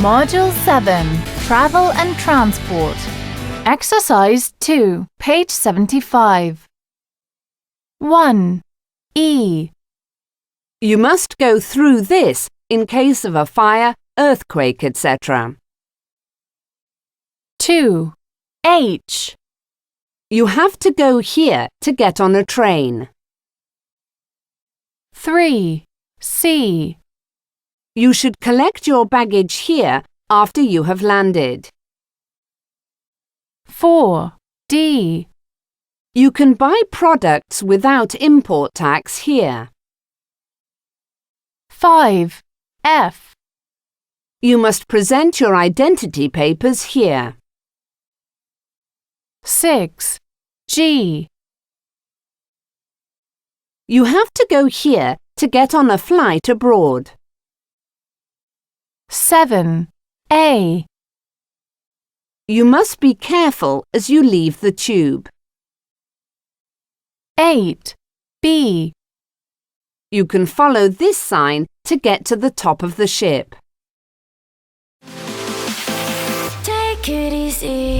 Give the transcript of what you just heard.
Module 7, Travel and Transport. Exercise 2, page 75. 1. E. You must go through this in case of a fire, earthquake, etc. 2. H. You have to go here to get on a train. 3. C. You should collect your baggage here after you have landed. 4. D. You can buy products without import tax here. 5. F. You must present your identity papers here. 6. G. You have to go here to get on a flight abroad. 7. A. You must be careful as you leave the tube. 8. B. You can follow this sign to get to the top of the ship. Take it easy.